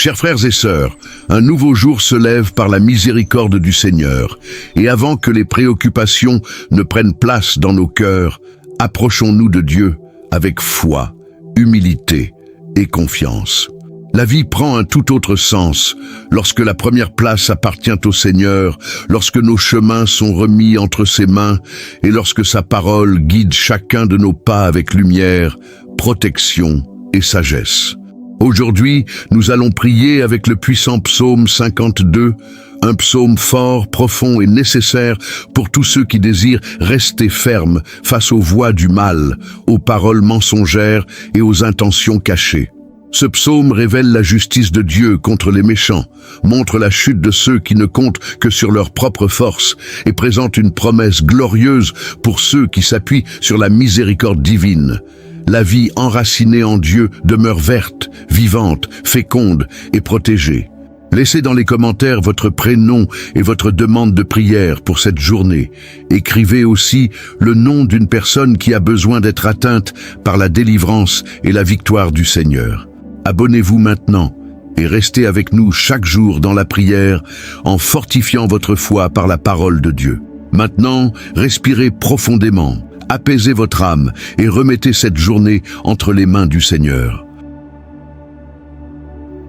Chers frères et sœurs, un nouveau jour se lève par la miséricorde du Seigneur, et avant que les préoccupations ne prennent place dans nos cœurs, approchons-nous de Dieu avec foi, humilité et confiance. La vie prend un tout autre sens lorsque la première place appartient au Seigneur, lorsque nos chemins sont remis entre ses mains et lorsque sa parole guide chacun de nos pas avec lumière, protection et sagesse. Aujourd'hui, nous allons prier avec le puissant psaume 52, un psaume fort, profond et nécessaire pour tous ceux qui désirent rester fermes face aux voies du mal, aux paroles mensongères et aux intentions cachées. Ce psaume révèle la justice de Dieu contre les méchants, montre la chute de ceux qui ne comptent que sur leur propre force et présente une promesse glorieuse pour ceux qui s'appuient sur la miséricorde divine. La vie enracinée en Dieu demeure verte, vivante, féconde et protégée. Laissez dans les commentaires votre prénom et votre demande de prière pour cette journée. Écrivez aussi le nom d'une personne qui a besoin d'être atteinte par la délivrance et la victoire du Seigneur. Abonnez-vous maintenant et restez avec nous chaque jour dans la prière en fortifiant votre foi par la parole de Dieu. Maintenant, respirez profondément, apaisez votre âme et remettez cette journée entre les mains du Seigneur.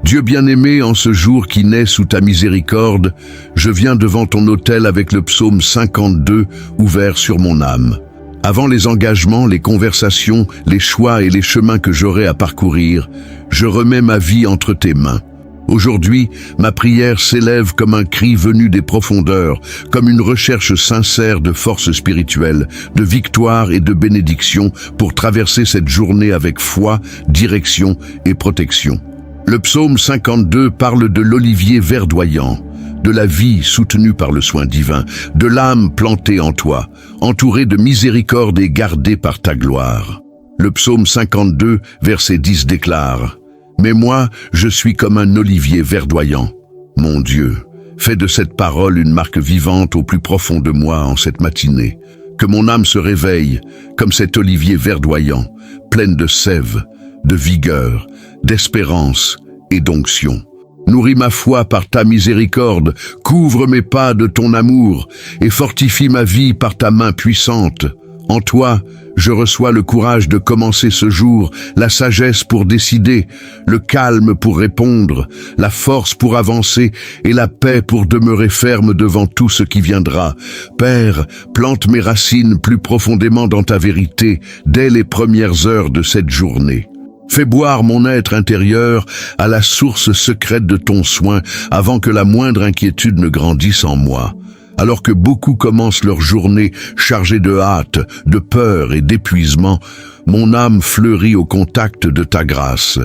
Dieu bien-aimé, en ce jour qui naît sous ta miséricorde, je viens devant ton autel avec le psaume 52 ouvert sur mon âme. Avant les engagements, les conversations, les choix et les chemins que j'aurai à parcourir, je remets ma vie entre tes mains. Aujourd'hui, ma prière s'élève comme un cri venu des profondeurs, comme une recherche sincère de force spirituelle, de victoire et de bénédiction pour traverser cette journée avec foi, direction et protection. Le psaume 52 parle de l'olivier verdoyant, de la vie soutenue par le soin divin, de l'âme plantée en toi, entourée de miséricorde et gardée par ta gloire. Le psaume 52, verset 10 déclare « Mais moi, je suis comme un olivier verdoyant. Mon Dieu, fais de cette parole une marque vivante au plus profond de moi en cette matinée. Que mon âme se réveille comme cet olivier verdoyant, pleine de sève, de vigueur, d'espérance et d'onction. Nourris ma foi par ta miséricorde, couvre mes pas de ton amour et fortifie ma vie par ta main puissante. En toi, je reçois le courage de commencer ce jour, la sagesse pour décider, le calme pour répondre, la force pour avancer et la paix pour demeurer ferme devant tout ce qui viendra. Père, plante mes racines plus profondément dans ta vérité dès les premières heures de cette journée. Fais boire mon être intérieur à la source secrète de ton soin avant que la moindre inquiétude ne grandisse en moi. Alors que beaucoup commencent leur journée chargée de hâte, de peur et d'épuisement, mon âme fleurit au contact de ta grâce.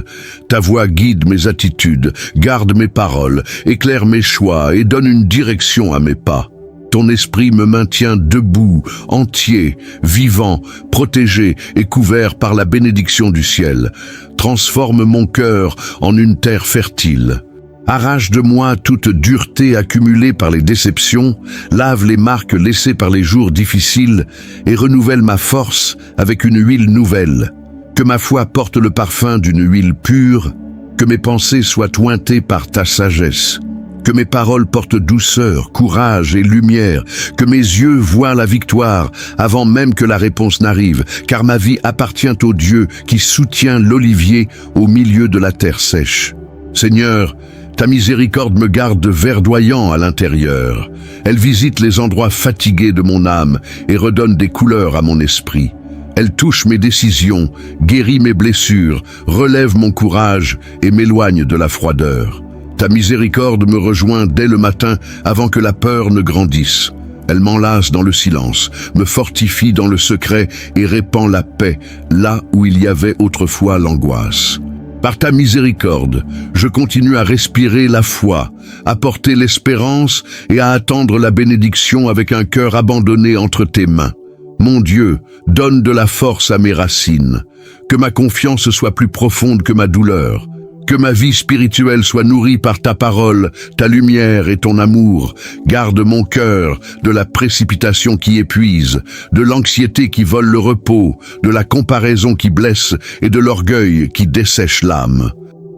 Ta voix guide mes attitudes, garde mes paroles, éclaire mes choix et donne une direction à mes pas. Ton esprit me maintient debout, entier, vivant, protégé et couvert par la bénédiction du ciel. Transforme mon cœur en une terre fertile. Arrache de moi toute dureté accumulée par les déceptions, lave les marques laissées par les jours difficiles et renouvelle ma force avec une huile nouvelle. Que ma foi porte le parfum d'une huile pure, que mes pensées soient ointées par ta sagesse. Que mes paroles portent douceur, courage et lumière, que mes yeux voient la victoire avant même que la réponse n'arrive, car ma vie appartient au Dieu qui soutient l'olivier au milieu de la terre sèche. Seigneur, ta miséricorde me garde verdoyant à l'intérieur. Elle visite les endroits fatigués de mon âme et redonne des couleurs à mon esprit. Elle touche mes décisions, guérit mes blessures, relève mon courage et m'éloigne de la froideur. Ta miséricorde me rejoint dès le matin avant que la peur ne grandisse. Elle m'enlace dans le silence, me fortifie dans le secret et répand la paix là où il y avait autrefois l'angoisse. Par ta miséricorde, je continue à respirer la foi, à porter l'espérance et à attendre la bénédiction avec un cœur abandonné entre tes mains. Mon Dieu, donne de la force à mes racines, que ma confiance soit plus profonde que ma douleur. Que ma vie spirituelle soit nourrie par ta parole, ta lumière et ton amour. Garde mon cœur de la précipitation qui épuise, de l'anxiété qui vole le repos, de la comparaison qui blesse et de l'orgueil qui dessèche l'âme.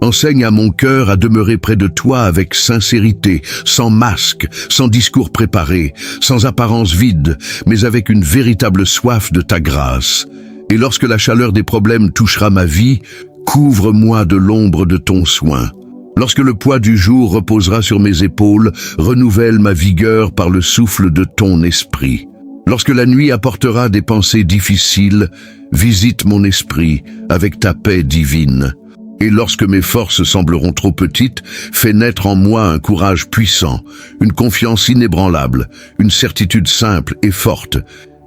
Enseigne à mon cœur à demeurer près de toi avec sincérité, sans masque, sans discours préparé, sans apparence vide, mais avec une véritable soif de ta grâce. Et lorsque la chaleur des problèmes touchera ma vie, couvre-moi de l'ombre de ton soin. Lorsque le poids du jour reposera sur mes épaules, renouvelle ma vigueur par le souffle de ton esprit. Lorsque la nuit apportera des pensées difficiles, visite mon esprit avec ta paix divine. Et lorsque mes forces sembleront trop petites, fais naître en moi un courage puissant, une confiance inébranlable, une certitude simple et forte.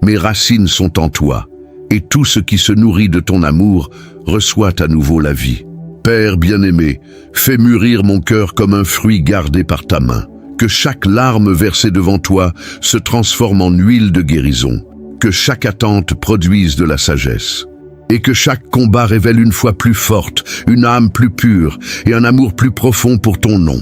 Mes racines sont en toi, et tout ce qui se nourrit de ton amour reçoit à nouveau la vie. Père bien-aimé, fais mûrir mon cœur comme un fruit gardé par ta main. Que chaque larme versée devant toi se transforme en huile de guérison. Que chaque attente produise de la sagesse. Et que chaque combat révèle une foi plus forte, une âme plus pure et un amour plus profond pour ton nom.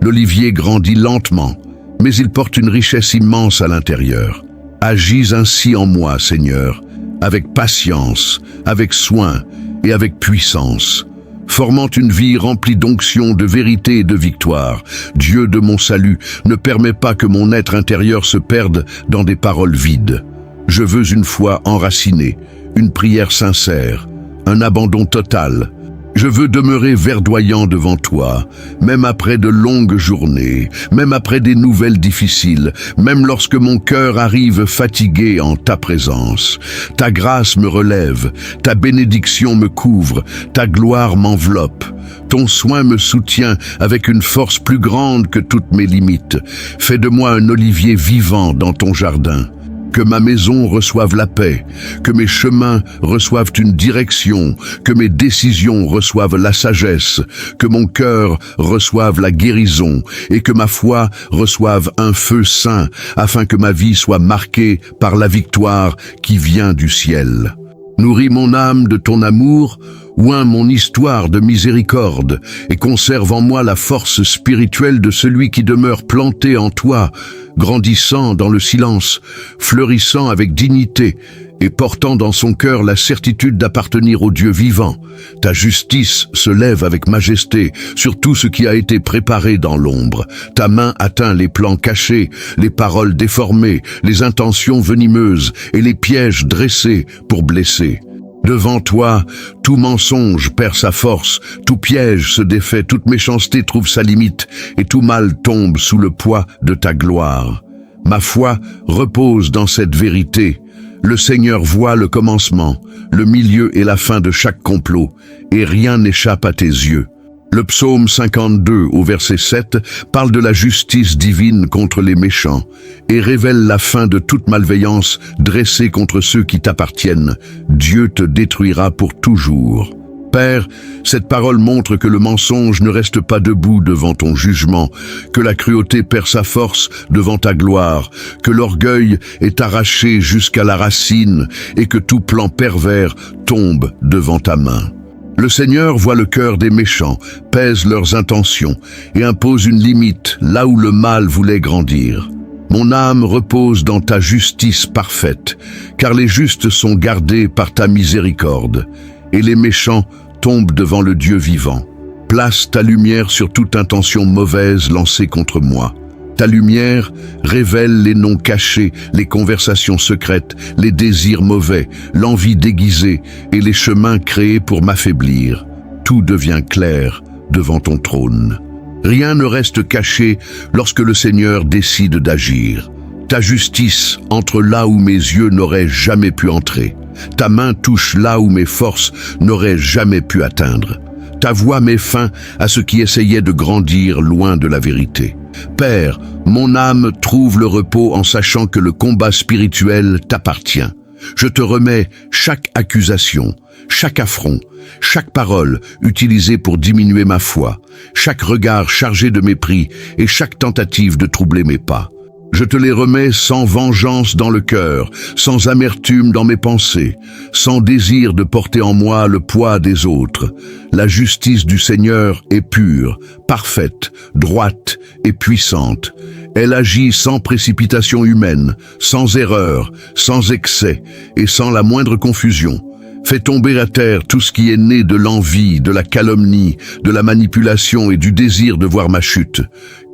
L'olivier grandit lentement, mais il porte une richesse immense à l'intérieur. Agis ainsi en moi, Seigneur, avec patience, avec soin et avec puissance, formant une vie remplie d'onction, de vérité et de victoire. Dieu de mon salut, ne permets pas que mon être intérieur se perde dans des paroles vides. Je veux une foi enracinée, une prière sincère, un abandon total. Je veux demeurer verdoyant devant toi, même après de longues journées, même après des nouvelles difficiles, même lorsque mon cœur arrive fatigué en ta présence. Ta grâce me relève, ta bénédiction me couvre, ta gloire m'enveloppe. Ton soin me soutient avec une force plus grande que toutes mes limites. Fais de moi un olivier vivant dans ton jardin. Que ma maison reçoive la paix, que mes chemins reçoivent une direction, que mes décisions reçoivent la sagesse, que mon cœur reçoive la guérison et que ma foi reçoive un feu saint, afin que ma vie soit marquée par la victoire qui vient du ciel. Nourris mon âme de ton amour, oins mon histoire de miséricorde, et conserve en moi la force spirituelle de celui qui demeure planté en toi, grandissant dans le silence, fleurissant avec dignité, et portant dans son cœur la certitude d'appartenir au Dieu vivant. Ta justice se lève avec majesté sur tout ce qui a été préparé dans l'ombre. Ta main atteint les plans cachés, les paroles déformées, les intentions venimeuses et les pièges dressés pour blesser. Devant toi, tout mensonge perd sa force, tout piège se défait, toute méchanceté trouve sa limite, et tout mal tombe sous le poids de ta gloire. Ma foi repose dans cette vérité. Le Seigneur voit le commencement, le milieu et la fin de chaque complot, et rien n'échappe à tes yeux. Le psaume 52 au verset 7 parle de la justice divine contre les méchants et révèle la fin de toute malveillance dressée contre ceux qui t'appartiennent. Dieu te détruira pour toujours. Père, cette parole montre que le mensonge ne reste pas debout devant ton jugement, que la cruauté perd sa force devant ta gloire, que l'orgueil est arraché jusqu'à la racine et que tout plan pervers tombe devant ta main. Le Seigneur voit le cœur des méchants, pèse leurs intentions et impose une limite là où le mal voulait grandir. Mon âme repose dans ta justice parfaite, car les justes sont gardés par ta miséricorde, et les méchants tombent devant le Dieu vivant. Place ta lumière sur toute intention mauvaise lancée contre moi. Ta lumière révèle les noms cachés, les conversations secrètes, les désirs mauvais, l'envie déguisée et les chemins créés pour m'affaiblir. Tout devient clair devant ton trône. Rien ne reste caché lorsque le Seigneur décide d'agir. Ta justice entre là où mes yeux n'auraient jamais pu entrer. Ta main touche là où mes forces n'auraient jamais pu atteindre. Ta voix met fin à ce qui essayait de grandir loin de la vérité. Père, mon âme trouve le repos en sachant que le combat spirituel t'appartient. Je te remets chaque accusation, chaque affront, chaque parole utilisée pour diminuer ma foi, chaque regard chargé de mépris et chaque tentative de troubler mes pas. Je te les remets sans vengeance dans le cœur, sans amertume dans mes pensées, sans désir de porter en moi le poids des autres. La justice du Seigneur est pure, parfaite, droite et puissante. Elle agit sans précipitation humaine, sans erreur, sans excès et sans la moindre confusion. Fais tomber à terre tout ce qui est né de l'envie, de la calomnie, de la manipulation et du désir de voir ma chute.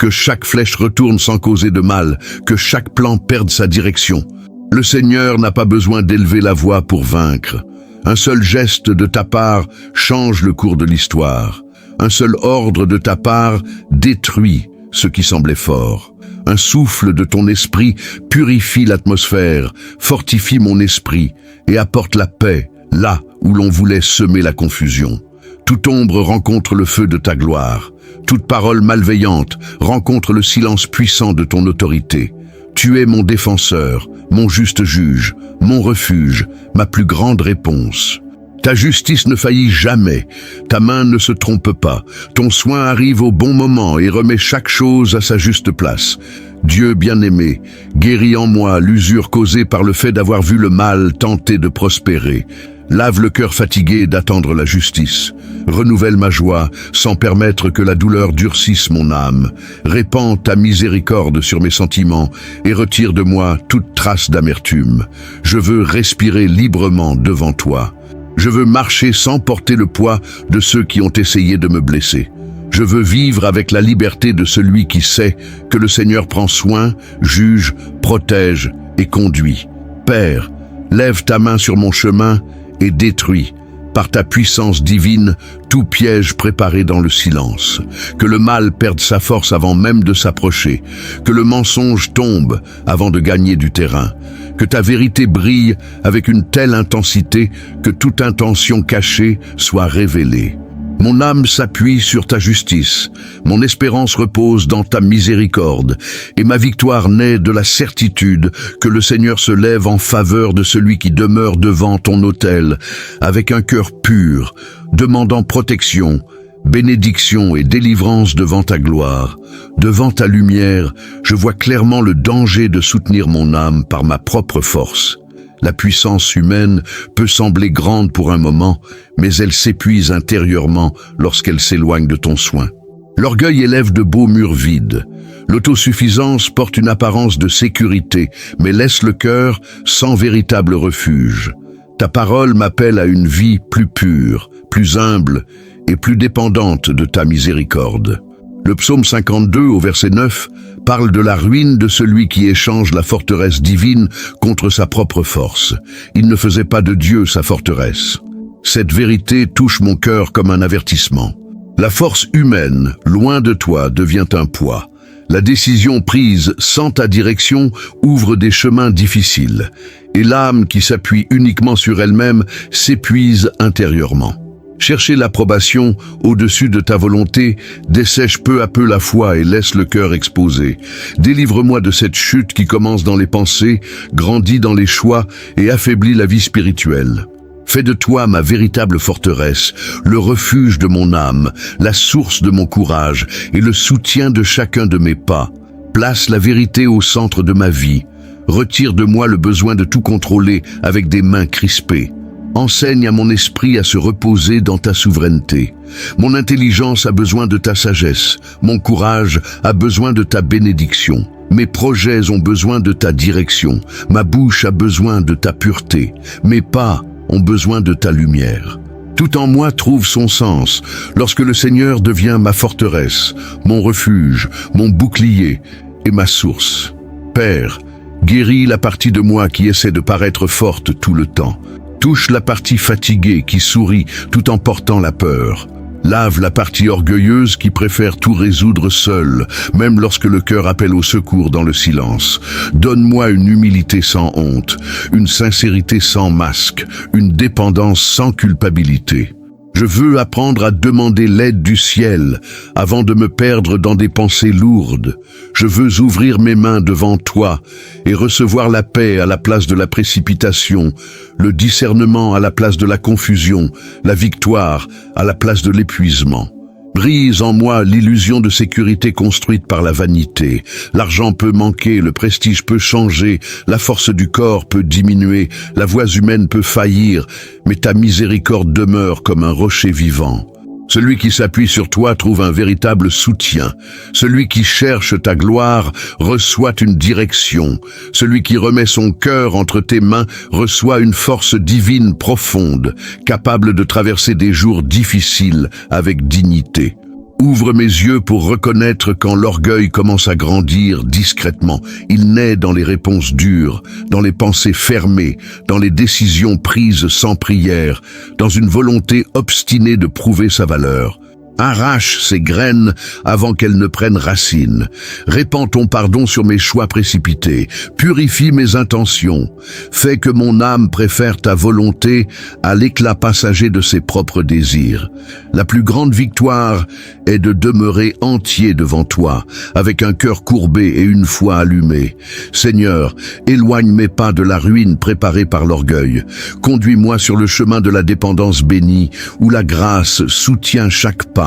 Que chaque flèche retourne sans causer de mal, que chaque plan perde sa direction. Le Seigneur n'a pas besoin d'élever la voix pour vaincre. Un seul geste de ta part change le cours de l'histoire. Un seul ordre de ta part détruit ce qui semblait fort. Un souffle de ton esprit purifie l'atmosphère, fortifie mon esprit et apporte la paix là où l'on voulait semer la confusion. Toute ombre rencontre le feu de ta gloire. Toute parole malveillante rencontre le silence puissant de ton autorité. Tu es mon défenseur, mon juste juge, mon refuge, ma plus grande réponse. Ta justice ne faillit jamais, ta main ne se trompe pas, ton soin arrive au bon moment et remet chaque chose à sa juste place. Dieu bien-aimé, guéris en moi l'usure causée par le fait d'avoir vu le mal tenter de prospérer. Lave le cœur fatigué d'attendre la justice. Renouvelle ma joie sans permettre que la douleur durcisse mon âme. Répands ta miséricorde sur mes sentiments et retire de moi toute trace d'amertume. Je veux respirer librement devant toi. Je veux marcher sans porter le poids de ceux qui ont essayé de me blesser. Je veux vivre avec la liberté de celui qui sait que le Seigneur prend soin, juge, protège et conduit. Père, lève ta main sur mon chemin et détruis, par ta puissance divine, tout piège préparé dans le silence. Que le mal perde sa force avant même de s'approcher. Que le mensonge tombe avant de gagner du terrain. Que ta vérité brille avec une telle intensité que toute intention cachée soit révélée. Mon âme s'appuie sur ta justice, mon espérance repose dans ta miséricorde, et ma victoire naît de la certitude que le Seigneur se lève en faveur de celui qui demeure devant ton autel, avec un cœur pur, demandant protection, bénédiction et délivrance devant ta gloire. Devant ta lumière, je vois clairement le danger de soutenir mon âme par ma propre force. La puissance humaine peut sembler grande pour un moment, mais elle s'épuise intérieurement lorsqu'elle s'éloigne de ton soin. L'orgueil élève de beaux murs vides. L'autosuffisance porte une apparence de sécurité, mais laisse le cœur sans véritable refuge. Ta parole m'appelle à une vie plus pure, plus humble et plus dépendante de ta miséricorde. Le psaume 52 au verset 9 parle de la ruine de celui qui échange la forteresse divine contre sa propre force. Il ne faisait pas de Dieu sa forteresse. Cette vérité touche mon cœur comme un avertissement. La force humaine, loin de toi, devient un poids. La décision prise sans ta direction ouvre des chemins difficiles, et l'âme qui s'appuie uniquement sur elle-même s'épuise intérieurement. Chercher l'approbation au-dessus de ta volonté dessèche peu à peu la foi et laisse le cœur exposé. Délivre-moi de cette chute qui commence dans les pensées, grandit dans les choix et affaiblit la vie spirituelle. Fais de toi ma véritable forteresse, le refuge de mon âme, la source de mon courage et le soutien de chacun de mes pas. Place la vérité au centre de ma vie. Retire de moi le besoin de tout contrôler avec des mains crispées. Enseigne à mon esprit à se reposer dans ta souveraineté. Mon intelligence a besoin de ta sagesse. Mon courage a besoin de ta bénédiction. Mes projets ont besoin de ta direction. Ma bouche a besoin de ta pureté. Mes pas ont besoin de ta lumière. Tout en moi trouve son sens lorsque le Seigneur devient ma forteresse, mon refuge, mon bouclier et ma source. Père, guéris la partie de moi qui essaie de paraître forte tout le temps. Touche la partie fatiguée qui sourit tout en portant la peur. Lave la partie orgueilleuse qui préfère tout résoudre seule, même lorsque le cœur appelle au secours dans le silence. Donne-moi une humilité sans honte, une sincérité sans masque, une dépendance sans culpabilité. Je veux apprendre à demander l'aide du ciel avant de me perdre dans des pensées lourdes. Je veux ouvrir mes mains devant toi et recevoir la paix à la place de la précipitation, le discernement à la place de la confusion, la victoire à la place de l'épuisement. Brise en moi l'illusion de sécurité construite par la vanité. L'argent peut manquer, le prestige peut changer, la force du corps peut diminuer, la voix humaine peut faillir, mais ta miséricorde demeure comme un rocher vivant. Celui qui s'appuie sur toi trouve un véritable soutien. Celui qui cherche ta gloire reçoit une direction. Celui qui remet son cœur entre tes mains reçoit une force divine profonde, capable de traverser des jours difficiles avec dignité. Ouvre mes yeux pour reconnaître quand l'orgueil commence à grandir discrètement. Il naît dans les réponses dures, dans les pensées fermées, dans les décisions prises sans prière, dans une volonté obstinée de prouver sa valeur. Arrache ces graines avant qu'elles ne prennent racine. Répands ton pardon sur mes choix précipités. Purifie mes intentions. Fais que mon âme préfère ta volonté à l'éclat passager de ses propres désirs. La plus grande victoire est de demeurer entier devant toi, avec un cœur courbé et une foi allumée. Seigneur, éloigne mes pas de la ruine préparée par l'orgueil. Conduis-moi sur le chemin de la dépendance bénie, où la grâce soutient chaque pas.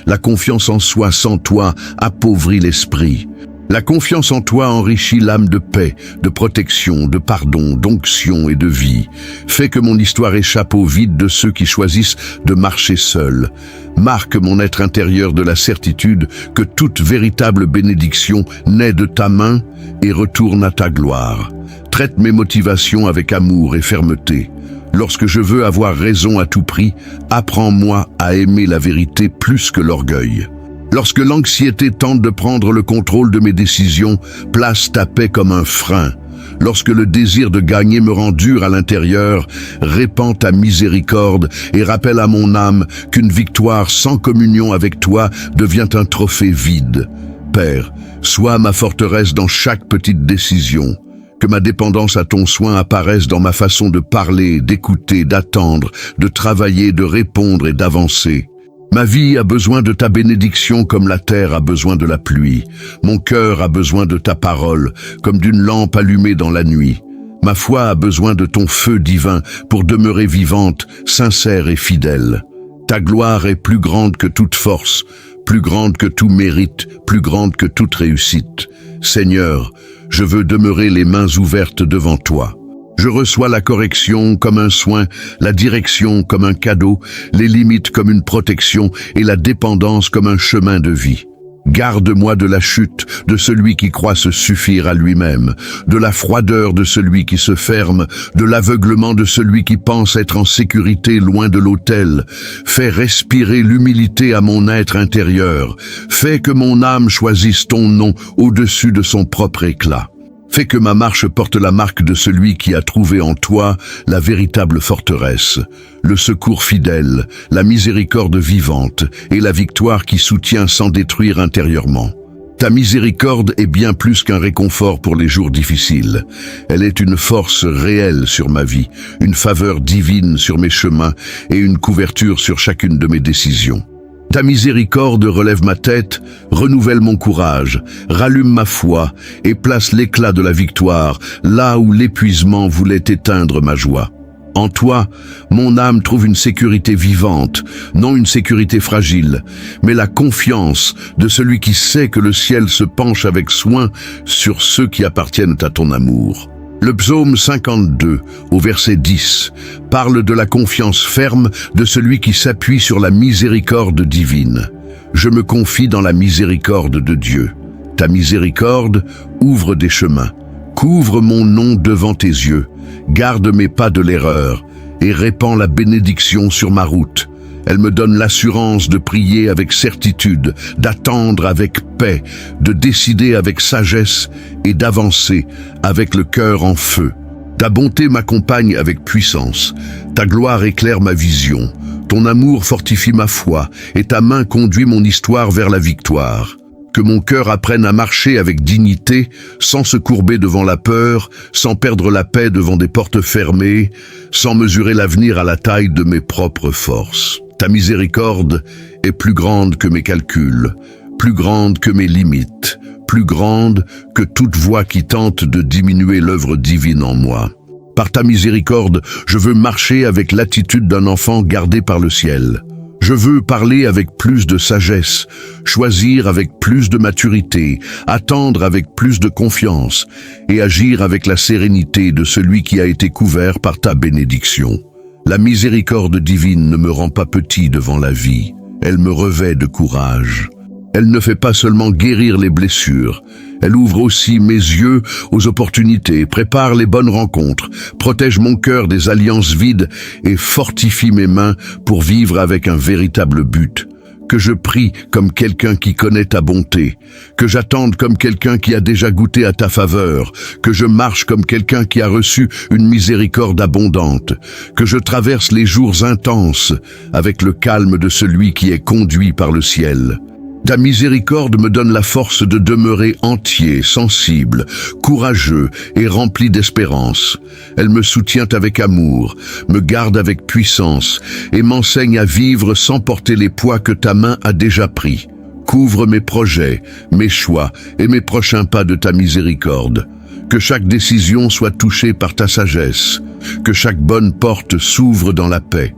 La confiance en soi sans toi appauvrit l'esprit. La confiance en toi enrichit l'âme de paix, de protection, de pardon, d'onction et de vie. Fais que mon histoire échappe au vide de ceux qui choisissent de marcher seuls. Marque mon être intérieur de la certitude que toute véritable bénédiction naît de ta main et retourne à ta gloire. Traite mes motivations avec amour et fermeté. Lorsque je veux avoir raison à tout prix, apprends-moi à aimer la vérité plus que l'orgueil. Lorsque l'anxiété tente de prendre le contrôle de mes décisions, place ta paix comme un frein. Lorsque le désir de gagner me rend dur à l'intérieur, répands ta miséricorde et rappelle à mon âme qu'une victoire sans communion avec toi devient un trophée vide. Père, sois ma forteresse dans chaque petite décision. Que ma dépendance à ton soin apparaisse dans ma façon de parler, d'écouter, d'attendre, de travailler, de répondre et d'avancer. Ma vie a besoin de ta bénédiction comme la terre a besoin de la pluie. Mon cœur a besoin de ta parole, comme d'une lampe allumée dans la nuit. Ma foi a besoin de ton feu divin pour demeurer vivante, sincère et fidèle. Ta gloire est plus grande que toute force, plus grande que tout mérite, plus grande que toute réussite. Seigneur, je veux demeurer les mains ouvertes devant toi. Je reçois la correction comme un soin, la direction comme un cadeau, les limites comme une protection et la dépendance comme un chemin de vie. Garde-moi de la chute de celui qui croit se suffire à lui-même, de la froideur de celui qui se ferme, de l'aveuglement de celui qui pense être en sécurité loin de l'autel. Fais respirer l'humilité à mon être intérieur. Fais que mon âme choisisse ton nom au-dessus de son propre éclat. Fais que ma marche porte la marque de celui qui a trouvé en toi la véritable forteresse, le secours fidèle, la miséricorde vivante et la victoire qui soutient sans détruire intérieurement. Ta miséricorde est bien plus qu'un réconfort pour les jours difficiles. Elle est une force réelle sur ma vie, une faveur divine sur mes chemins et une couverture sur chacune de mes décisions. Ta miséricorde relève ma tête, renouvelle mon courage, rallume ma foi et place l'éclat de la victoire là où l'épuisement voulait éteindre ma joie. En toi, mon âme trouve une sécurité vivante, non une sécurité fragile, mais la confiance de celui qui sait que le ciel se penche avec soin sur ceux qui appartiennent à ton amour. Le psaume 52, au verset 10, parle de la confiance ferme de celui qui s'appuie sur la miséricorde divine. Je me confie dans la miséricorde de Dieu. Ta miséricorde ouvre des chemins. Couvre mon nom devant tes yeux. Garde mes pas de l'erreur et répands la bénédiction sur ma route. Elle me donne l'assurance de prier avec certitude, d'attendre avec paix, de décider avec sagesse et d'avancer avec le cœur en feu. Ta bonté m'accompagne avec puissance, ta gloire éclaire ma vision, ton amour fortifie ma foi et ta main conduit mon histoire vers la victoire. Que mon cœur apprenne à marcher avec dignité, sans se courber devant la peur, sans perdre la paix devant des portes fermées, sans mesurer l'avenir à la taille de mes propres forces. Ta miséricorde est plus grande que mes calculs, plus grande que mes limites, plus grande que toute voix qui tente de diminuer l'œuvre divine en moi. Par ta miséricorde, je veux marcher avec l'attitude d'un enfant gardé par le ciel. Je veux parler avec plus de sagesse, choisir avec plus de maturité, attendre avec plus de confiance et agir avec la sérénité de celui qui a été couvert par ta bénédiction. La miséricorde divine ne me rend pas petit devant la vie. Elle me revêt de courage. Elle ne fait pas seulement guérir les blessures, elle ouvre aussi mes yeux aux opportunités, prépare les bonnes rencontres, protège mon cœur des alliances vides et fortifie mes mains pour vivre avec un véritable but. Que je prie comme quelqu'un qui connaît ta bonté, que j'attende comme quelqu'un qui a déjà goûté à ta faveur, que je marche comme quelqu'un qui a reçu une miséricorde abondante, que je traverse les jours intenses avec le calme de celui qui est conduit par le ciel. Ta miséricorde me donne la force de demeurer entier, sensible, courageux et rempli d'espérance. Elle me soutient avec amour, me garde avec puissance et m'enseigne à vivre sans porter les poids que ta main a déjà pris. Couvre mes projets, mes choix et mes prochains pas de ta miséricorde. Que chaque décision soit touchée par ta sagesse, que chaque bonne porte s'ouvre dans la paix,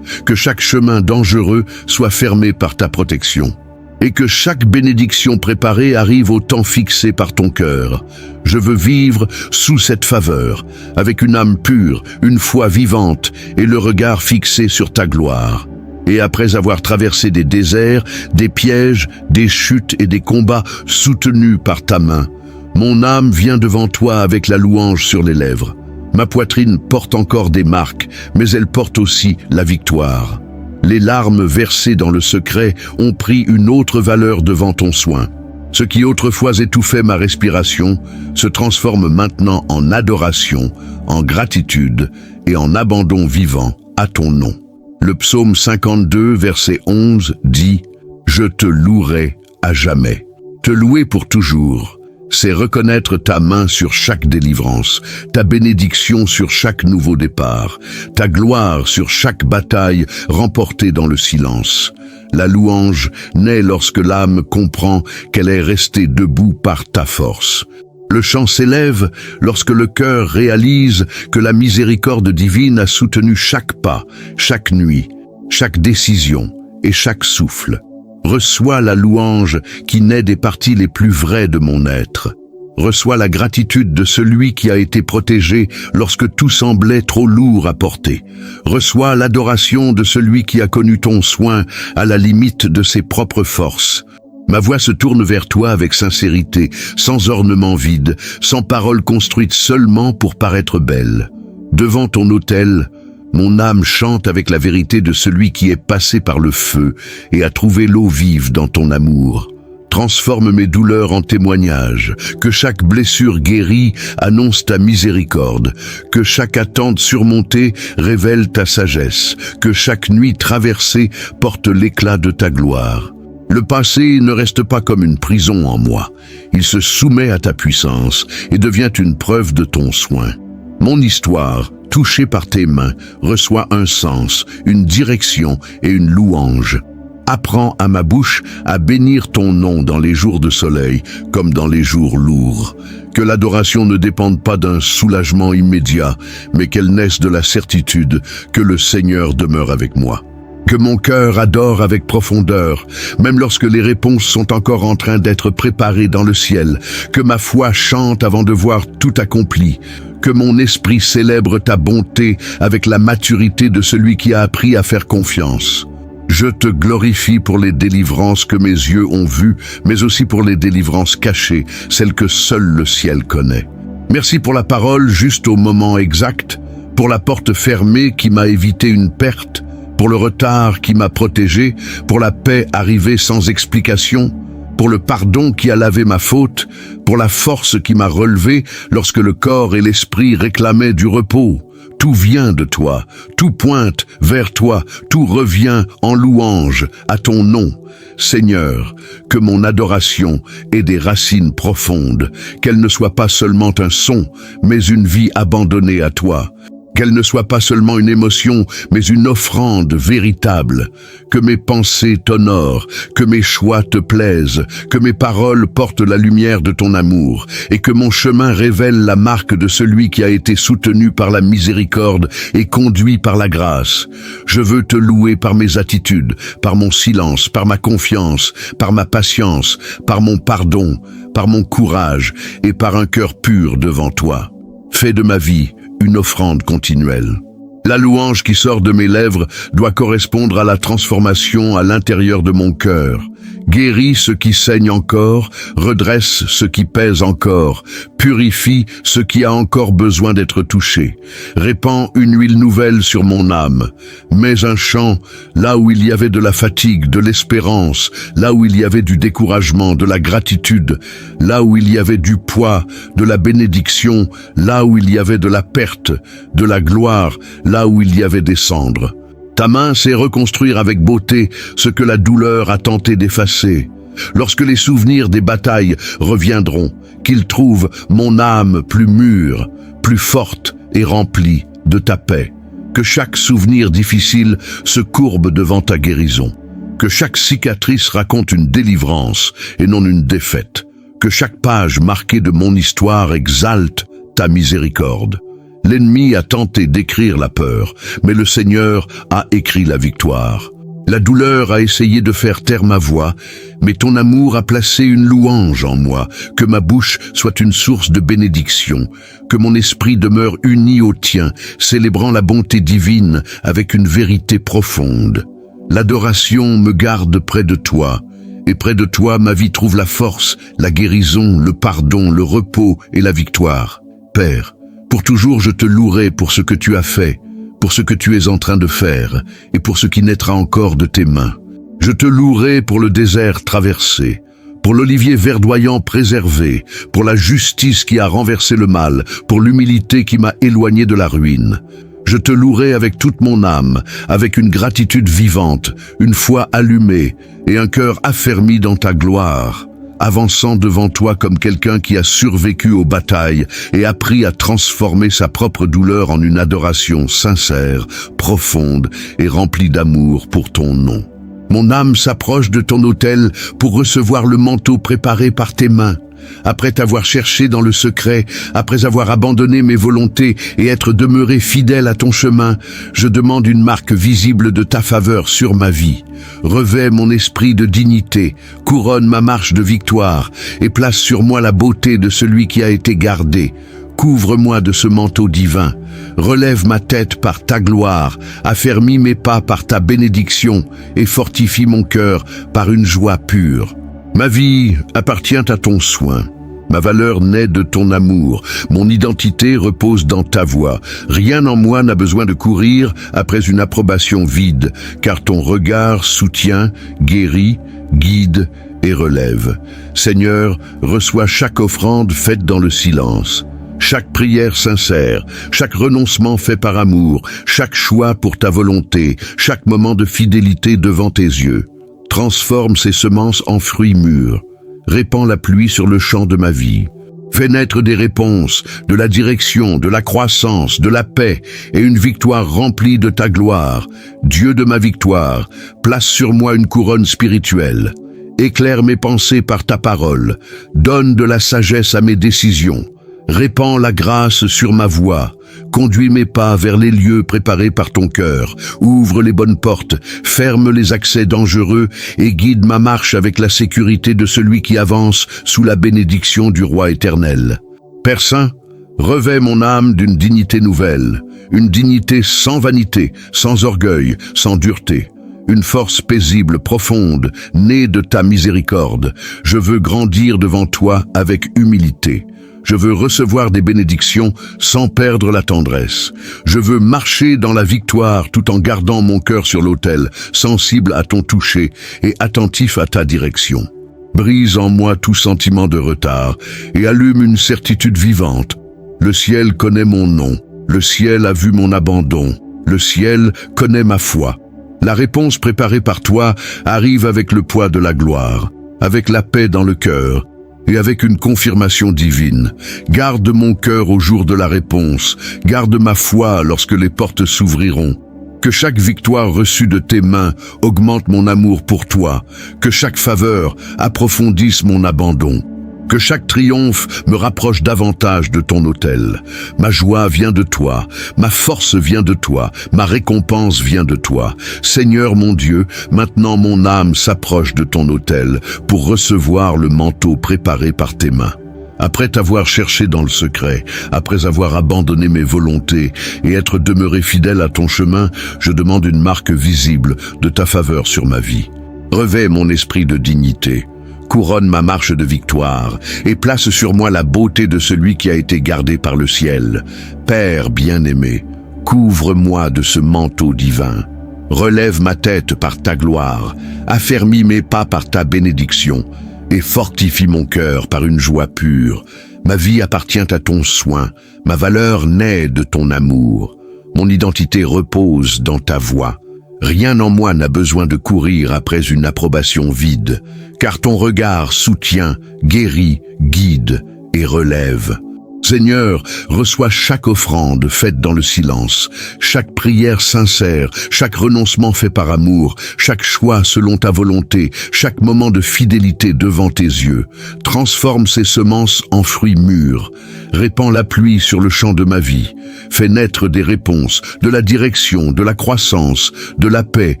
que chaque chemin dangereux soit fermé par ta protection. Et que chaque bénédiction préparée arrive au temps fixé par ton cœur. Je veux vivre sous cette faveur, avec une âme pure, une foi vivante et le regard fixé sur ta gloire. Et après avoir traversé des déserts, des pièges, des chutes et des combats soutenus par ta main, mon âme vient devant toi avec la louange sur les lèvres. Ma poitrine porte encore des marques, mais elle porte aussi la victoire. Les larmes versées dans le secret ont pris une autre valeur devant ton soin. Ce qui autrefois étouffait ma respiration se transforme maintenant en adoration, en gratitude et en abandon vivant à ton nom. Le psaume 52, verset 11 dit « Je te louerai à jamais ». Te louer pour toujours, c'est reconnaître ta main sur chaque délivrance, ta bénédiction sur chaque nouveau départ, ta gloire sur chaque bataille remportée dans le silence. La louange naît lorsque l'âme comprend qu'elle est restée debout par ta force. Le chant s'élève lorsque le cœur réalise que la miséricorde divine a soutenu chaque pas, chaque nuit, chaque décision et chaque souffle. Reçois la louange qui naît des parties les plus vraies de mon être. Reçois la gratitude de celui qui a été protégé lorsque tout semblait trop lourd à porter. Reçois l'adoration de celui qui a connu ton soin à la limite de ses propres forces. Ma voix se tourne vers toi avec sincérité, sans ornement vide, sans paroles construites seulement pour paraître belle. Devant ton autel, mon âme chante avec la vérité de celui qui est passé par le feu et a trouvé l'eau vive dans ton amour. Transforme mes douleurs en témoignages, que chaque blessure guérie annonce ta miséricorde, que chaque attente surmontée révèle ta sagesse, que chaque nuit traversée porte l'éclat de ta gloire. Le passé ne reste pas comme une prison en moi, il se soumet à ta puissance et devient une preuve de ton soin. Mon histoire, touchée par tes mains, reçoit un sens, une direction et une louange. Apprends à ma bouche à bénir ton nom dans les jours de soleil comme dans les jours lourds. Que l'adoration ne dépende pas d'un soulagement immédiat, mais qu'elle naisse de la certitude que le Seigneur demeure avec moi. Que mon cœur adore avec profondeur, même lorsque les réponses sont encore en train d'être préparées dans le ciel. Que ma foi chante avant de voir tout accompli. Que mon esprit célèbre ta bonté avec la maturité de celui qui a appris à faire confiance. Je te glorifie pour les délivrances que mes yeux ont vues, mais aussi pour les délivrances cachées, celles que seul le ciel connaît. Merci pour la parole juste au moment exact, pour la porte fermée qui m'a évité une perte, pour le retard qui m'a protégé, pour la paix arrivée sans explication, pour le pardon qui a lavé ma faute, pour la force qui m'a relevé lorsque le corps et l'esprit réclamaient du repos. Tout vient de toi, tout pointe vers toi, tout revient en louange à ton nom. Seigneur, que mon adoration ait des racines profondes, qu'elle ne soit pas seulement un son, mais une vie abandonnée à toi. Qu'elle ne soit pas seulement une émotion, mais une offrande véritable. Que mes pensées t'honorent, que mes choix te plaisent, que mes paroles portent la lumière de ton amour, et que mon chemin révèle la marque de celui qui a été soutenu par la miséricorde et conduit par la grâce. Je veux te louer par mes attitudes, par mon silence, par ma confiance, par ma patience, par mon pardon, par mon courage et par un cœur pur devant toi. Fais de ma vie une offrande continuelle. La louange qui sort de mes lèvres doit correspondre à la transformation à l'intérieur de mon cœur. Guéris ce qui saigne encore, redresse ce qui pèse encore, purifie ce qui a encore besoin d'être touché. Répands une huile nouvelle sur mon âme. Mets un chant là où il y avait de la fatigue, de l'espérance, là où il y avait du découragement, de la gratitude, là où il y avait du poids, de la bénédiction, là où il y avait de la perte, de la gloire, là où il y avait des cendres. Ta main sait reconstruire avec beauté ce que la douleur a tenté d'effacer. Lorsque les souvenirs des batailles reviendront, qu'ils trouvent mon âme plus mûre, plus forte et remplie de ta paix. Que chaque souvenir difficile se courbe devant ta guérison. Que chaque cicatrice raconte une délivrance et non une défaite. Que chaque page marquée de mon histoire exalte ta miséricorde. L'ennemi a tenté d'écrire la peur, mais le Seigneur a écrit la victoire. La douleur a essayé de faire taire ma voix, mais ton amour a placé une louange en moi, que ma bouche soit une source de bénédiction, que mon esprit demeure uni au tien, célébrant la bonté divine avec une vérité profonde. L'adoration me garde près de toi, et près de toi ma vie trouve la force, la guérison, le pardon, le repos et la victoire. Père, pour toujours je te louerai pour ce que tu as fait, pour ce que tu es en train de faire, et pour ce qui naîtra encore de tes mains. Je te louerai pour le désert traversé, pour l'olivier verdoyant préservé, pour la justice qui a renversé le mal, pour l'humilité qui m'a éloigné de la ruine. Je te louerai avec toute mon âme, avec une gratitude vivante, une foi allumée et un cœur affermi dans ta gloire, avançant devant toi comme quelqu'un qui a survécu aux batailles et appris à transformer sa propre douleur en une adoration sincère, profonde et remplie d'amour pour ton nom. Mon âme s'approche de ton autel pour recevoir le manteau préparé par tes mains. Après t'avoir cherché dans le secret, après avoir abandonné mes volontés et être demeuré fidèle à ton chemin, je demande une marque visible de ta faveur sur ma vie. Revêt mon esprit de dignité, couronne ma marche de victoire et place sur moi la beauté de celui qui a été gardé. Couvre-moi de ce manteau divin, relève ma tête par ta gloire, affermis mes pas par ta bénédiction et fortifie mon cœur par une joie pure. Ma vie appartient à ton soin. Ma valeur naît de ton amour. Mon identité repose dans ta voix. Rien en moi n'a besoin de courir après une approbation vide, car ton regard soutient, guérit, guide et relève. Seigneur, reçois chaque offrande faite dans le silence. Chaque prière sincère, chaque renoncement fait par amour, chaque choix pour ta volonté, chaque moment de fidélité devant tes yeux. Transforme ces semences en fruits mûrs. Répands la pluie sur le champ de ma vie. Fais naître des réponses, de la direction, de la croissance, de la paix et une victoire remplie de ta gloire. Dieu de ma victoire, place sur moi une couronne spirituelle. Éclaire mes pensées par ta parole. Donne de la sagesse à mes décisions. Répands la grâce sur ma voie. Conduis mes pas vers les lieux préparés par ton cœur. Ouvre les bonnes portes, ferme les accès dangereux et guide ma marche avec la sécurité de celui qui avance sous la bénédiction du Roi éternel. Père Saint, revêt mon âme d'une dignité nouvelle, une dignité sans vanité, sans orgueil, sans dureté. Une force paisible, profonde, née de ta miséricorde. Je veux grandir devant toi avec humilité. Je veux recevoir des bénédictions sans perdre la tendresse. Je veux marcher dans la victoire tout en gardant mon cœur sur l'autel, sensible à ton toucher et attentif à ta direction. Brise en moi tout sentiment de retard et allume une certitude vivante. Le ciel connaît mon nom, le ciel a vu mon abandon, le ciel connaît ma foi. La réponse préparée par toi arrive avec le poids de la gloire, avec la paix dans le cœur, et avec une confirmation divine. Garde mon cœur au jour de la réponse, garde ma foi lorsque les portes s'ouvriront. Que chaque victoire reçue de tes mains augmente mon amour pour toi, que chaque faveur approfondisse mon abandon. Que chaque triomphe me rapproche davantage de ton autel. Ma joie vient de toi, ma force vient de toi, ma récompense vient de toi. Seigneur mon Dieu, maintenant mon âme s'approche de ton autel pour recevoir le manteau préparé par tes mains. Après t'avoir cherché dans le secret, après avoir abandonné mes volontés et être demeuré fidèle à ton chemin, je demande une marque visible de ta faveur sur ma vie. Revêt mon esprit de dignité, couronne ma marche de victoire et place sur moi la beauté de celui qui a été gardé par le ciel. Père bien-aimé, couvre-moi de ce manteau divin. Relève ma tête par ta gloire, affermis mes pas par ta bénédiction et fortifie mon cœur par une joie pure. Ma vie appartient à ton soin, ma valeur naît de ton amour. Mon identité repose dans ta voix. Rien en moi n'a besoin de courir après une approbation vide, car ton regard soutient, guérit, guide et relève. Seigneur, reçois chaque offrande faite dans le silence, chaque prière sincère, chaque renoncement fait par amour, chaque choix selon ta volonté, chaque moment de fidélité devant tes yeux. Transforme ces semences en fruits mûrs. Répands la pluie sur le champ de ma vie. Fais naître des réponses, de la direction, de la croissance, de la paix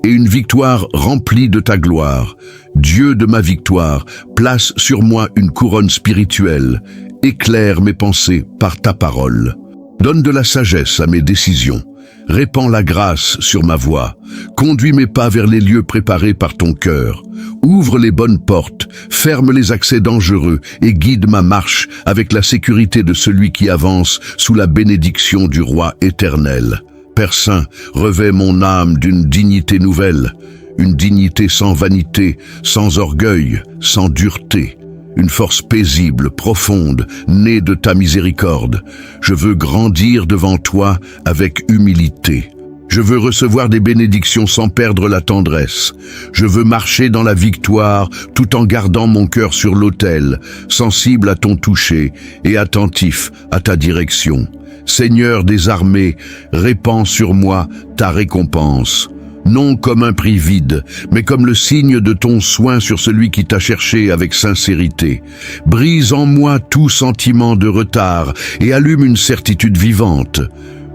et une victoire remplie de ta gloire. Dieu de ma victoire, place sur moi une couronne spirituelle. Éclaire mes pensées par ta parole. Donne de la sagesse à mes décisions. Répands la grâce sur ma voie. Conduis mes pas vers les lieux préparés par ton cœur. Ouvre les bonnes portes, ferme les accès dangereux et guide ma marche avec la sécurité de celui qui avance sous la bénédiction du Roi éternel. Père Saint, revêt mon âme d'une dignité nouvelle, une dignité sans vanité, sans orgueil, sans dureté. Une force paisible, profonde, née de ta miséricorde. Je veux grandir devant toi avec humilité. Je veux recevoir des bénédictions sans perdre la tendresse. Je veux marcher dans la victoire tout en gardant mon cœur sur l'autel, sensible à ton toucher et attentif à ta direction. Seigneur des armées, répands sur moi ta récompense. Non comme un prix vide, mais comme le signe de ton soin sur celui qui t'a cherché avec sincérité. Brise en moi tout sentiment de retard et allume une certitude vivante.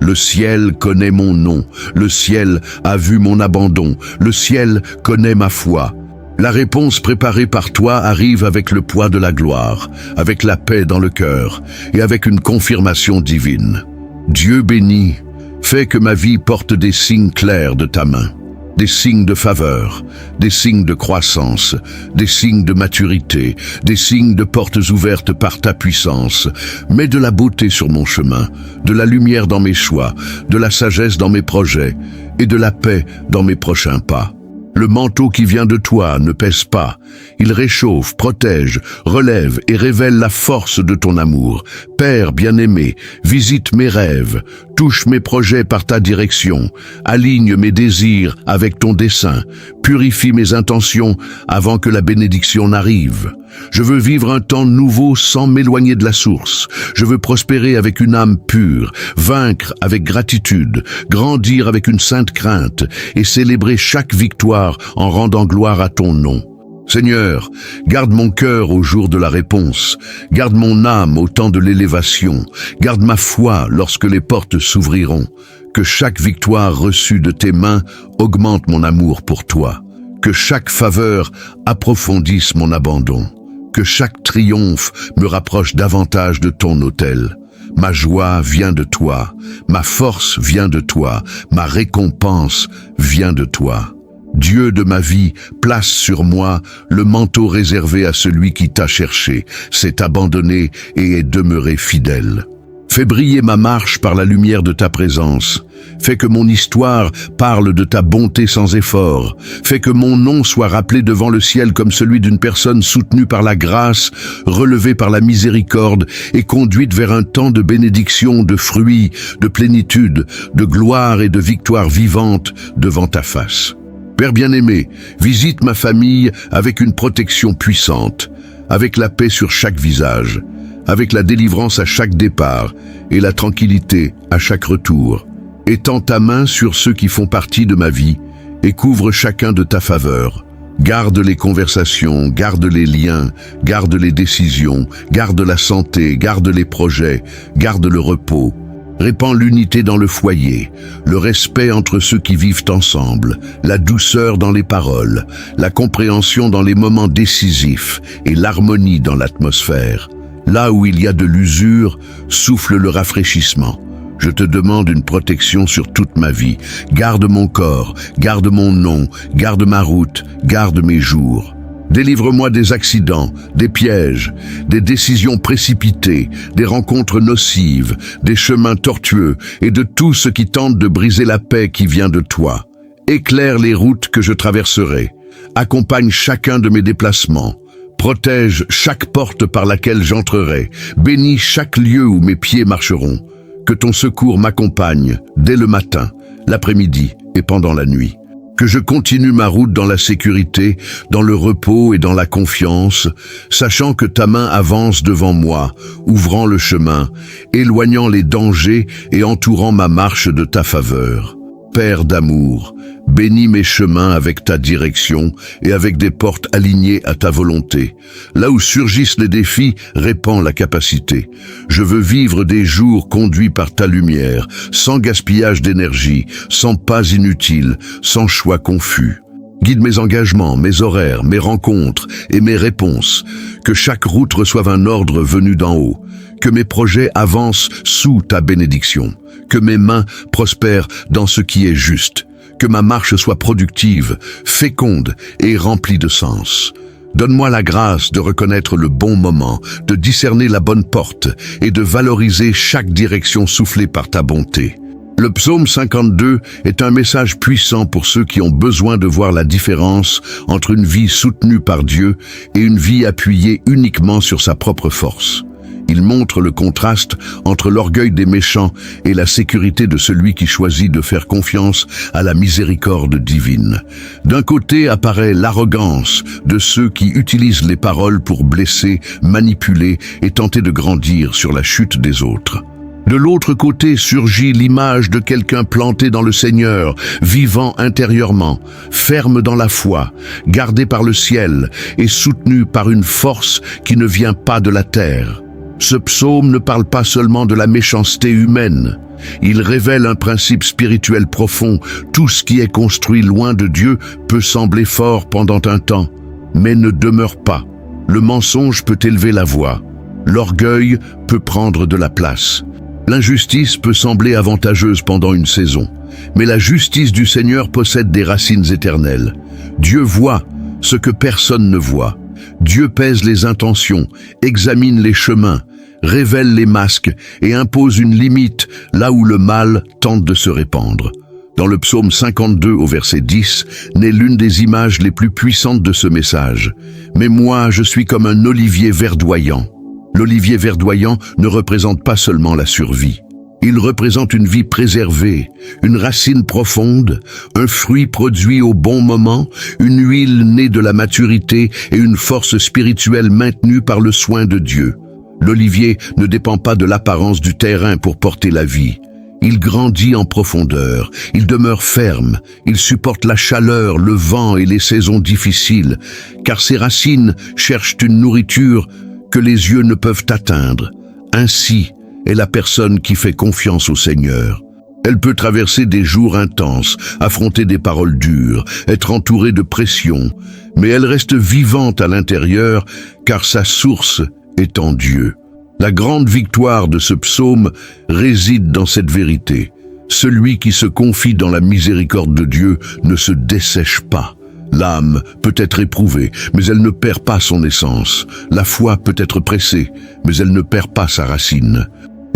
Le ciel connaît mon nom, le ciel a vu mon abandon, le ciel connaît ma foi. La réponse préparée par toi arrive avec le poids de la gloire, avec la paix dans le cœur et avec une confirmation divine. Dieu béni, fais que ma vie porte des signes clairs de ta main, des signes de faveur, des signes de croissance, des signes de maturité, des signes de portes ouvertes par ta puissance. Mets de la beauté sur mon chemin, de la lumière dans mes choix, de la sagesse dans mes projets et de la paix dans mes prochains pas. Le manteau qui vient de toi ne pèse pas. Il réchauffe, protège, relève et révèle la force de ton amour. Père bien-aimé, visite mes rêves, touche mes projets par ta direction, aligne mes désirs avec ton dessein, purifie mes intentions avant que la bénédiction n'arrive. Je veux vivre un temps nouveau sans m'éloigner de la source. Je veux prospérer avec une âme pure, vaincre avec gratitude, grandir avec une sainte crainte et célébrer chaque victoire en rendant gloire à ton nom. Seigneur, garde mon cœur au jour de la réponse, garde mon âme au temps de l'élévation, garde ma foi lorsque les portes s'ouvriront. Que chaque victoire reçue de tes mains augmente mon amour pour toi. Que chaque faveur approfondisse mon abandon. Que chaque triomphe me rapproche davantage de ton autel. Ma joie vient de toi, ma force vient de toi, ma récompense vient de toi. Dieu de ma vie, place sur moi le manteau réservé à celui qui t'a cherché, s'est abandonné et est demeuré fidèle. Fais briller ma marche par la lumière de ta présence. Fais que mon histoire parle de ta bonté sans effort. Fais que mon nom soit rappelé devant le ciel comme celui d'une personne soutenue par la grâce, relevée par la miséricorde et conduite vers un temps de bénédiction, de fruits, de plénitude, de gloire et de victoire vivante devant ta face. Père bien-aimé, visite ma famille avec une protection puissante, avec la paix sur chaque visage, avec la délivrance à chaque départ et la tranquillité à chaque retour. Étends ta main sur ceux qui font partie de ma vie et couvre chacun de ta faveur. Garde les conversations, garde les liens, garde les décisions, garde la santé, garde les projets, garde le repos. Répands l'unité dans le foyer, le respect entre ceux qui vivent ensemble, la douceur dans les paroles, la compréhension dans les moments décisifs et l'harmonie dans l'atmosphère. Là où il y a de l'usure, souffle le rafraîchissement. Je te demande une protection sur toute ma vie. Garde mon corps, garde mon nom, garde ma route, garde mes jours. Délivre-moi des accidents, des pièges, des décisions précipitées, des rencontres nocives, des chemins tortueux et de tout ce qui tente de briser la paix qui vient de toi. Éclaire les routes que je traverserai. Accompagne chacun de mes déplacements. Protège chaque porte par laquelle j'entrerai. Bénis chaque lieu où mes pieds marcheront. Que ton secours m'accompagne dès le matin, l'après-midi et pendant la nuit. Que je continue ma route dans la sécurité, dans le repos et dans la confiance, sachant que ta main avance devant moi, ouvrant le chemin, éloignant les dangers et entourant ma marche de ta faveur. Père d'amour, bénis mes chemins avec ta direction et avec des portes alignées à ta volonté. Là où surgissent les défis, répands la capacité. Je veux vivre des jours conduits par ta lumière, sans gaspillage d'énergie, sans pas inutiles, sans choix confus. Guide mes engagements, mes horaires, mes rencontres et mes réponses. Que chaque route reçoive un ordre venu d'en haut. Que mes projets avancent sous ta bénédiction. Que mes mains prospèrent dans ce qui est juste. Que ma marche soit productive, féconde et remplie de sens. Donne-moi la grâce de reconnaître le bon moment, de discerner la bonne porte et de valoriser chaque direction soufflée par ta bonté. Le psaume 52 est un message puissant pour ceux qui ont besoin de voir la différence entre une vie soutenue par Dieu et une vie appuyée uniquement sur sa propre force. Il montre le contraste entre l'orgueil des méchants et la sécurité de celui qui choisit de faire confiance à la miséricorde divine. D'un côté apparaît l'arrogance de ceux qui utilisent les paroles pour blesser, manipuler et tenter de grandir sur la chute des autres. De l'autre côté surgit l'image de quelqu'un planté dans le Seigneur, vivant intérieurement, ferme dans la foi, gardé par le ciel et soutenu par une force qui ne vient pas de la terre. Ce psaume ne parle pas seulement de la méchanceté humaine. Il révèle un principe spirituel profond. Tout ce qui est construit loin de Dieu peut sembler fort pendant un temps, mais ne demeure pas. Le mensonge peut élever la voix. L'orgueil peut prendre de la place. L'injustice peut sembler avantageuse pendant une saison, mais la justice du Seigneur possède des racines éternelles. Dieu voit ce que personne ne voit. Dieu pèse les intentions, examine les chemins, révèle les masques et impose une limite là où le mal tente de se répandre. Dans le psaume 52 au verset 10 naît l'une des images les plus puissantes de ce message. Mais moi, je suis comme un olivier verdoyant. L'olivier verdoyant ne représente pas seulement la survie. Il représente une vie préservée, une racine profonde, un fruit produit au bon moment, une huile née de la maturité et une force spirituelle maintenue par le soin de Dieu. L'olivier ne dépend pas de l'apparence du terrain pour porter la vie. Il grandit en profondeur, il demeure ferme, il supporte la chaleur, le vent et les saisons difficiles, car ses racines cherchent une nourriture que les yeux ne peuvent atteindre. Ainsi est la personne qui fait confiance au Seigneur. Elle peut traverser des jours intenses, affronter des paroles dures, être entourée de pression, mais elle reste vivante à l'intérieur car sa source est en Dieu. La grande victoire de ce psaume réside dans cette vérité. Celui qui se confie dans la miséricorde de Dieu ne se dessèche pas. L'âme peut être éprouvée, mais elle ne perd pas son essence. La foi peut être pressée, mais elle ne perd pas sa racine.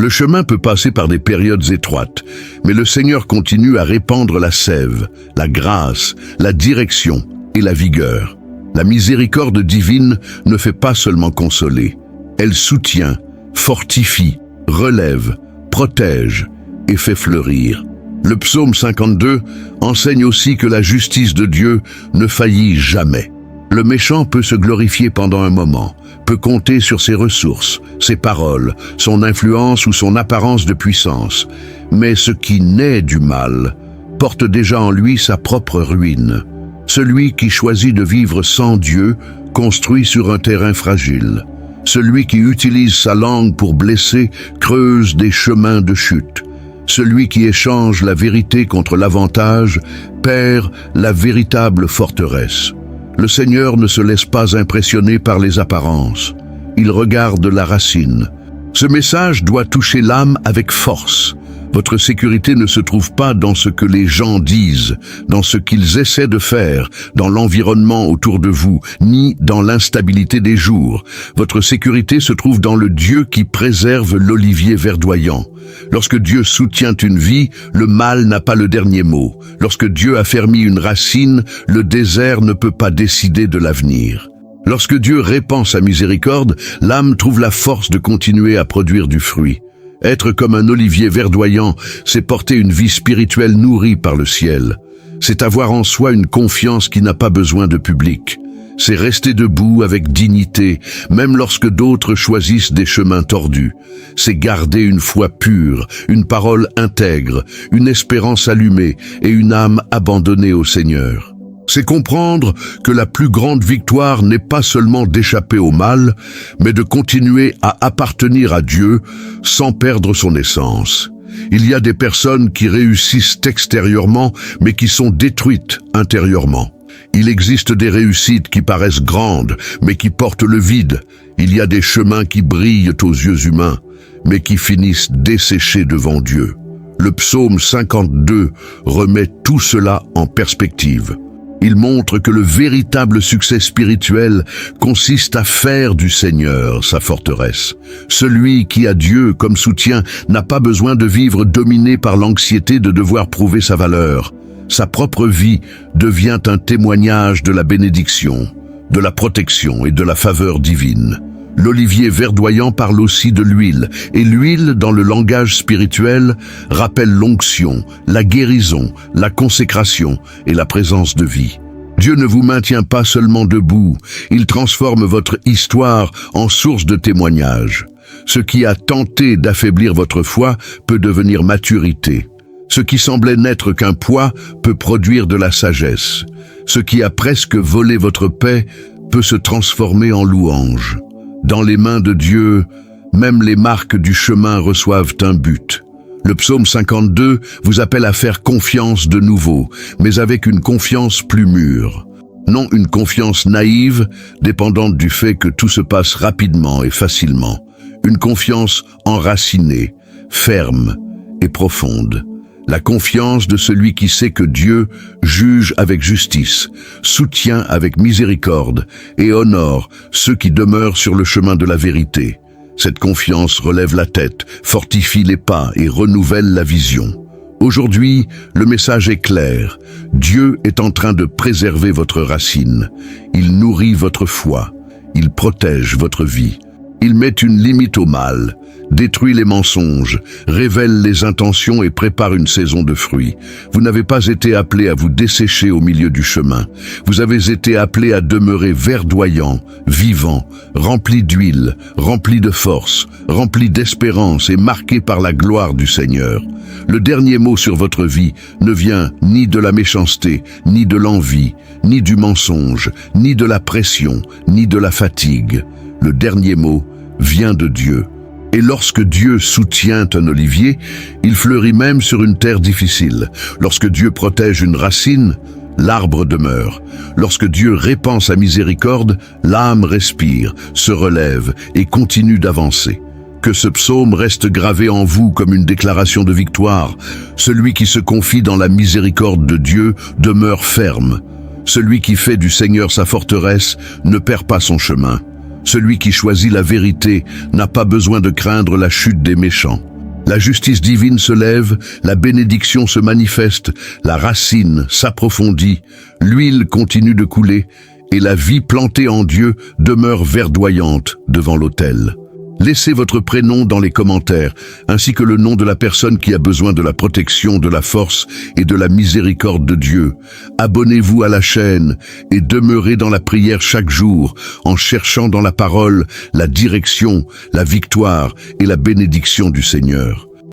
Le chemin peut passer par des périodes étroites, mais le Seigneur continue à répandre la sève, la grâce, la direction et la vigueur. La miséricorde divine ne fait pas seulement consoler. Elle soutient, fortifie, relève, protège et fait fleurir. Le psaume 52 enseigne aussi que la justice de Dieu ne faillit jamais. Le méchant peut se glorifier pendant un moment, peut compter sur ses ressources, ses paroles, son influence ou son apparence de puissance. Mais ce qui naît du mal porte déjà en lui sa propre ruine. Celui qui choisit de vivre sans Dieu construit sur un terrain fragile. Celui qui utilise sa langue pour blesser creuse des chemins de chute. Celui qui échange la vérité contre l'avantage perd la véritable forteresse. Le Seigneur ne se laisse pas impressionner par les apparences. il regarde la racine. Ce message doit toucher l'âme avec force. Votre sécurité ne se trouve pas dans ce que les gens disent, dans ce qu'ils essaient de faire, dans l'environnement autour de vous, ni dans l'instabilité des jours. Votre sécurité se trouve dans le Dieu qui préserve l'olivier verdoyant. Lorsque Dieu soutient une vie, le mal n'a pas le dernier mot. Lorsque Dieu affermit une racine, le désert ne peut pas décider de l'avenir. Lorsque Dieu répand sa miséricorde, l'âme trouve la force de continuer à produire du fruit. Être comme un olivier verdoyant, c'est porter une vie spirituelle nourrie par le ciel. C'est avoir en soi une confiance qui n'a pas besoin de public. C'est rester debout avec dignité, même lorsque d'autres choisissent des chemins tordus. C'est garder une foi pure, une parole intègre, une espérance allumée et une âme abandonnée au Seigneur. C'est comprendre que la plus grande victoire n'est pas seulement d'échapper au mal, mais de continuer à appartenir à Dieu sans perdre son essence. Il y a des personnes qui réussissent extérieurement, mais qui sont détruites intérieurement. Il existe des réussites qui paraissent grandes, mais qui portent le vide. Il y a des chemins qui brillent aux yeux humains, mais qui finissent desséchés devant Dieu. Le psaume 52 remet tout cela en perspective. Il montre que le véritable succès spirituel consiste à faire du Seigneur sa forteresse. Celui qui a Dieu comme soutien n'a pas besoin de vivre dominé par l'anxiété de devoir prouver sa valeur. Sa propre vie devient un témoignage de la bénédiction, de la protection et de la faveur divine. L'olivier verdoyant parle aussi de l'huile, et l'huile, dans le langage spirituel, rappelle l'onction, la guérison, la consécration et la présence de vie. Dieu ne vous maintient pas seulement debout, il transforme votre histoire en source de témoignage. Ce qui a tenté d'affaiblir votre foi peut devenir maturité. Ce qui semblait n'être qu'un poids peut produire de la sagesse. Ce qui a presque volé votre paix peut se transformer en louange. Dans les mains de Dieu, même les marques du chemin reçoivent un but. Le psaume 52 vous appelle à faire confiance de nouveau, mais avec une confiance plus mûre. Non une confiance naïve, dépendante du fait que tout se passe rapidement et facilement. Une confiance enracinée, ferme et profonde. La confiance de celui qui sait que Dieu juge avec justice, soutient avec miséricorde et honore ceux qui demeurent sur le chemin de la vérité. Cette confiance relève la tête, fortifie les pas et renouvelle la vision. Aujourd'hui, le message est clair. Dieu est en train de préserver votre racine. Il nourrit votre foi. Il protège votre vie. Il met une limite au mal, détruit les mensonges, révèle les intentions et prépare une saison de fruits. Vous n'avez pas été appelé à vous dessécher au milieu du chemin. Vous avez été appelé à demeurer verdoyant, vivant, rempli d'huile, rempli de force, rempli d'espérance et marqué par la gloire du Seigneur. Le dernier mot sur votre vie ne vient ni de la méchanceté, ni de l'envie, ni du mensonge, ni de la pression, ni de la fatigue. Le dernier mot vient de Dieu. Et lorsque Dieu soutient un olivier, il fleurit même sur une terre difficile. Lorsque Dieu protège une racine, l'arbre demeure. Lorsque Dieu répand sa miséricorde, l'âme respire, se relève et continue d'avancer. Que ce psaume reste gravé en vous comme une déclaration de victoire. Celui qui se confie dans la miséricorde de Dieu demeure ferme. Celui qui fait du Seigneur sa forteresse ne perd pas son chemin. Celui qui choisit la vérité n'a pas besoin de craindre la chute des méchants. La justice divine se lève, la bénédiction se manifeste, la racine s'approfondit, l'huile continue de couler et la vie plantée en Dieu demeure verdoyante devant l'autel. Laissez votre prénom dans les commentaires, ainsi que le nom de la personne qui a besoin de la protection, de la force et de la miséricorde de Dieu. Abonnez-vous à la chaîne et demeurez dans la prière chaque jour, en cherchant dans la parole la direction, la victoire et la bénédiction du Seigneur.